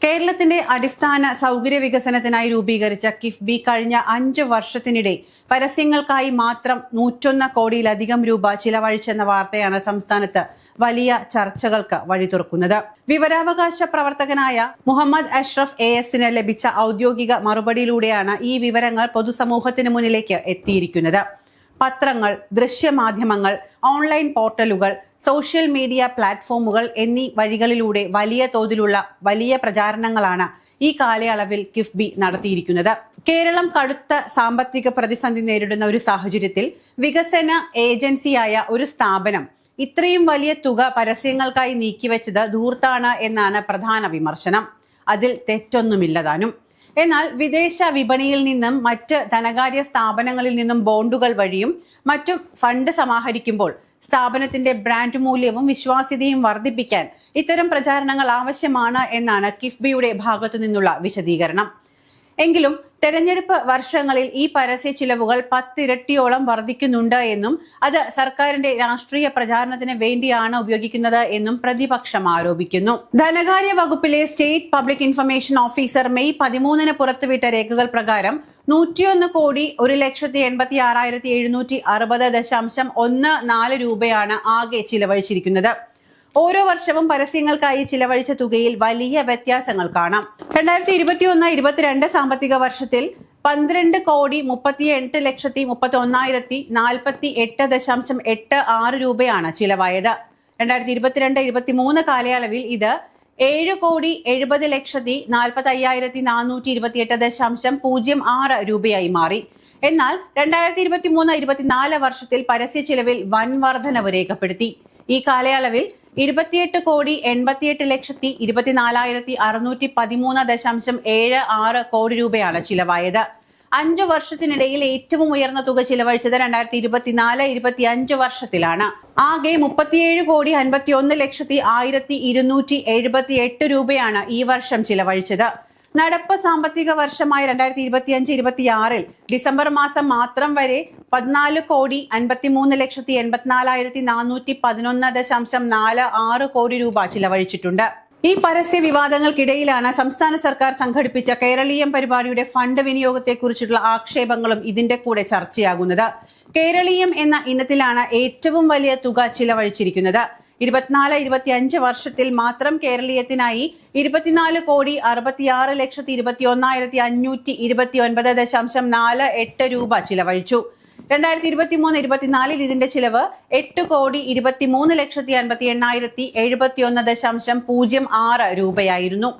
കേരളത്തിന്റെ അടിസ്ഥാന സൗകര്യ വികസനത്തിനായി രൂപീകരിച്ച കിഫ്ബി കഴിഞ്ഞ 5 വർഷത്തിനിടെ പരസ്യങ്ങൾക്കായി മാത്രം 101 കോടിയിലധികം രൂപ ചിലവഴിച്ചെന്ന വാർത്തയാണ് സംസ്ഥാനത്ത് വലിയ ചർച്ചകൾക്ക് വഴി തുറക്കുന്നത്. വിവരാവകാശ പ്രവർത്തകനായ മുഹമ്മദ് അഷ്റഫ് ASന് ലഭിച്ച ഔദ്യോഗിക മറുപടിയിലൂടെയാണ് ഈ വിവരങ്ങൾ പൊതുസമൂഹത്തിന് മുന്നിലേക്ക് എത്തിയിരിക്കുന്നത്. പത്രങ്ങൾ, ദൃശ്യമാധ്യമങ്ങൾ, ഓൺലൈൻ പോർട്ടലുകൾ, സോഷ്യൽ മീഡിയ പ്ലാറ്റ്ഫോമുകൾ എന്നീ വഴികളിലൂടെ വലിയ തോതിലുള്ള വലിയ പ്രചാരണങ്ങളാണ് ഈ കാലയളവിൽ കിഫ്ബി നടത്തിയിരിക്കുന്നത്. കേരളം കടുത്ത സാമ്പത്തിക പ്രതിസന്ധി നേരിടുന്ന ഒരു സാഹചര്യത്തിൽ വികസന ഏജൻസിയായ ഒരു സ്ഥാപനം ഇത്രയും വലിയ തുക പരസ്യങ്ങൾക്കായി നീക്കിവെച്ചത് ധൂർത്താണ് എന്നാണ് പ്രധാന വിമർശനം. അതിൽ തെറ്റൊന്നുമില്ലതാനും. എന്നാൽ വിദേശ വിപണിയിൽ നിന്നും മറ്റ് ധനകാര്യ സ്ഥാപനങ്ങളിൽ നിന്നും ബോണ്ടുകൾ വഴിയും മറ്റും ഫണ്ട് സമാഹരിക്കുമ്പോൾ സ്ഥാപനത്തിന്റെ ബ്രാൻഡ് മൂല്യവും വിശ്വാസ്യതയും വർദ്ധിപ്പിക്കാൻ ഇത്തരം പ്രചാരണങ്ങൾ ആവശ്യമാണ് എന്നാണ് കിഫ്ബിയുടെ ഭാഗത്തു നിന്നുള്ള വിശദീകരണം. എങ്കിലും തെരഞ്ഞെടുപ്പ് വർഷങ്ങളിൽ ഈ പരസ്യ ചിലവുകൾ 10 ഇരട്ടിയോളം വർദ്ധിക്കുന്നുണ്ട് എന്നും അത് സർക്കാരിന്റെ രാഷ്ട്രീയ പ്രചാരണത്തിന് വേണ്ടിയാണ് ഉപയോഗിക്കുന്നത് എന്നും പ്രതിപക്ഷം ആരോപിക്കുന്നു. ധനകാര്യ വകുപ്പിലെ state public information officer May 13 പുറത്തുവിട്ട രേഖകൾ പ്രകാരം 101 കോടി 1,86,760.14 രൂപയാണ് ആകെ ചിലവഴിച്ചിരിക്കുന്നത്. ഓരോ വർഷവും പരസ്യങ്ങൾക്കായി ചിലവഴിച്ച തുകയിൽ വലിയ വ്യത്യാസങ്ങൾ കാണാം. 2021-22 സാമ്പത്തിക വർഷത്തിൽ 12 കോടി 38,31,048.86 രൂപയാണ് ചിലവായത്. 2022-23 കാലയളവിൽ ഇത് 7 കോടി 70,40,45,428.06 രൂപയായി മാറി. എന്നാൽ 2023-24 വർഷത്തിൽ പരസ്യ ചിലവിൽ വൻ വർധനവ് രേഖപ്പെടുത്തി. ഈ കാലയളവിൽ 28 കോടി 88,24,613.76 കോടി രൂപയാണ് ചിലവായത്. 5 വർഷത്തിനിടയിൽ ഏറ്റവും ഉയർന്ന തുക ചിലവഴിച്ചത് 2024-25 വർഷത്തിലാണ്. ആകെ 37 കോടി 51,01,278 രൂപയാണ് ഈ വർഷം ചിലവഴിച്ചത്. നടപ്പ് സാമ്പത്തിക വർഷമായ 2025-26 ഡിസംബർ മാസം മാത്രം വരെ 14 കോടി 53,84,411.46 കോടി രൂപ ചിലവഴിച്ചിട്ടുണ്ട്. ഈ പരസ്യ വിവാദങ്ങൾക്കിടയിലാണ് സംസ്ഥാന സർക്കാർ സംഘടിപ്പിച്ച കേരളീയം പരിപാടിയുടെ ഫണ്ട് വിനിയോഗത്തെക്കുറിച്ചുള്ള ആക്ഷേപങ്ങളും ഇതിന്റെ കൂടെ ചർച്ചയാകുന്നത്. കേരളീയം എന്ന ഇനത്തിലാണ് ഏറ്റവും വലിയ തുക ചിലവഴിച്ചിരിക്കുന്നത്. 24-25 വർഷത്തിൽ മാത്രം കേരളീയത്തിനായി 24 കോടി 66,26,529.48 രൂപ ചിലവഴിച്ചു. 2023-24 ഇതിന്റെ ചിലവ് 8 കോടി 23,58,071.06 രൂപയായിരുന്നു.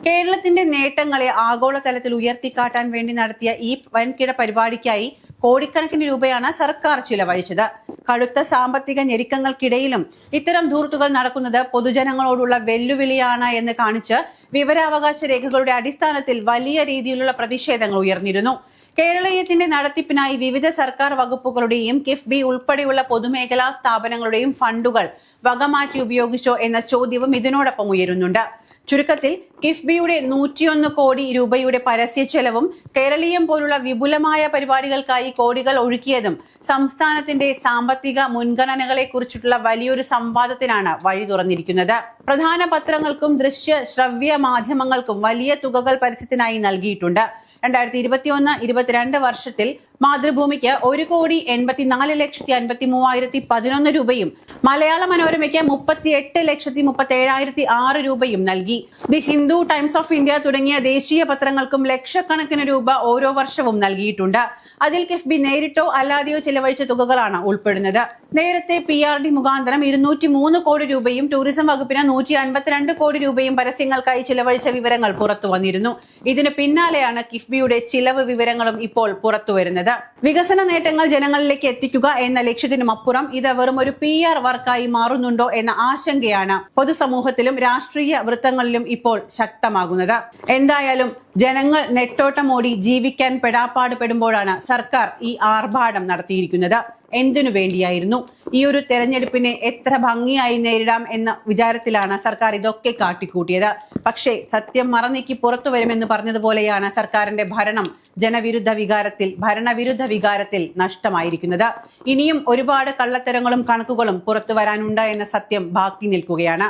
കേരളത്തിന്റെ നേട്ടങ്ങളെ ആഗോളതലത്തിൽ ഉയർത്തിക്കാട്ടാൻ വേണ്ടി നടത്തിയ ഈ വൻകിട പരിപാടിക്കായി കോടിക്കണക്കിന് രൂപയാണ് സർക്കാർ ചിലവഴിച്ചത്. കടുത്ത സാമ്പത്തിക ഞെരുക്കങ്ങൾക്കിടയിലും ഇത്തരം ധൂർത്തുകൾ നടക്കുന്നത് പൊതുജനങ്ങളോടുള്ള വെല്ലുവിളിയാണ് എന്ന് കാണിച്ച് വിവരാവകാശ രേഖകളുടെ അടിസ്ഥാനത്തിൽ വലിയ രീതിയിലുള്ള പ്രതിഷേധങ്ങൾ ഉയർന്നിരുന്നു. കേരളീയത്തിന്റെ നടത്തിപ്പിനായി വിവിധ സർക്കാർ വകുപ്പുകളുടെയും കിഫ്ബി ഉൾപ്പെടെയുള്ള പൊതുമേഖലാ സ്ഥാപനങ്ങളുടെയും ഫണ്ടുകൾ വകമാറ്റി ഉപയോഗിച്ചോ എന്ന ചോദ്യവും ഇതിനോടൊപ്പം ഉയരുന്നുണ്ട്. ചുരുക്കത്തിൽ കിഫ്ബിയുടെ 101 കോടി രൂപയുടെ പരസ്യ ചെലവും കേരളീയം പോലുള്ള വിപുലമായ പരിപാടികൾക്കായി കോടികൾ ഒഴുക്കിയതും സംസ്ഥാനത്തിന്റെ സാമ്പത്തിക മുൻഗണനകളെ കുറിച്ചിട്ടുള്ള വലിയൊരു സംവാദത്തിനാണ് വഴി തുറന്നിരിക്കുന്നത്. പ്രധാന പത്രങ്ങൾക്കും ദൃശ്യ ശ്രവ്യ മാധ്യമങ്ങൾക്കും വലിയ തുകകൾ പരസ്യത്തിനായി നൽകിയിട്ടുണ്ട്. 2021-22 വർഷത്തിൽ മാതൃഭൂമിക്ക് 1 കോടി 84,53,011 രൂപയും മലയാള മനോരമയ്ക്ക് 38,37,006 രൂപയും നൽകി. The Hindu, times of India തുടങ്ങിയ ദേശീയ പത്രങ്ങൾക്കും ലക്ഷക്കണക്കിന് രൂപ ഓരോ വർഷവും നൽകിയിട്ടുണ്ട്. അതിൽ കിഫ്ബി നേരിട്ടോ അല്ലാതെയോ ചിലവഴിച്ച തുകകളാണ് ഉൾപ്പെടുന്നത്. നേരത്തെ PRD മുഖാന്തരം 203 കോടി രൂപയും ടൂറിസം വകുപ്പിന് 152 കോടി രൂപയും പരസ്യങ്ങൾക്കായി ചിലവഴിച്ച വിവരങ്ങൾ പുറത്തു വന്നിരുന്നു. ഇതിന് പിന്നാലെയാണ് കിഫ്ബിയുടെ ചിലവ് വിവരങ്ങളും ഇപ്പോൾ പുറത്തുവരുന്നത്. വികസന നേട്ടങ്ങൾ ജനങ്ങളിലേക്ക് എത്തിക്കുക എന്ന ലക്ഷ്യത്തിനുമപ്പുറം ഇത് വെറും ഒരു PR വർക്കായി മാറുന്നുണ്ടോ എന്ന ആശങ്കയാണ് പൊതുസമൂഹത്തിലും രാഷ്ട്രീയ വൃത്തങ്ങളിലും ഇപ്പോൾ ശക്തമാകുന്നത്. എന്തായാലും ജനങ്ങൾ നെട്ടോട്ടമോടി ജീവിക്കാൻ പെടാപ്പാട് പെടുമ്പോഴാണ് സർക്കാർ ഈ ആർഭാടം നടത്തിയിരിക്കുന്നത്. എന്തിനു വേണ്ടിയായിരുന്നു? ഈ ഒരു തെരഞ്ഞെടുപ്പിനെ എത്ര ഭംഗിയായി നേരിടാം എന്ന വിചാരത്തിലാണ് സർക്കാർ ഇതൊക്കെ കാട്ടിക്കൂട്ടിയത്. പക്ഷേ സത്യം മറനീക്കി പുറത്തു വരുമെന്ന് പറഞ്ഞതുപോലെയാണ് സർക്കാരിന്റെ ഭരണം ഭരണവിരുദ്ധ വികാരത്തിൽ നഷ്ടമായിരിക്കുന്നത്. ഇനിയും ഒരുപാട് കള്ളത്തരങ്ങളും കണക്കുകളും പുറത്തു വരാനുണ്ട് എന്ന സത്യം ബാക്കി നിൽക്കുകയാണ്.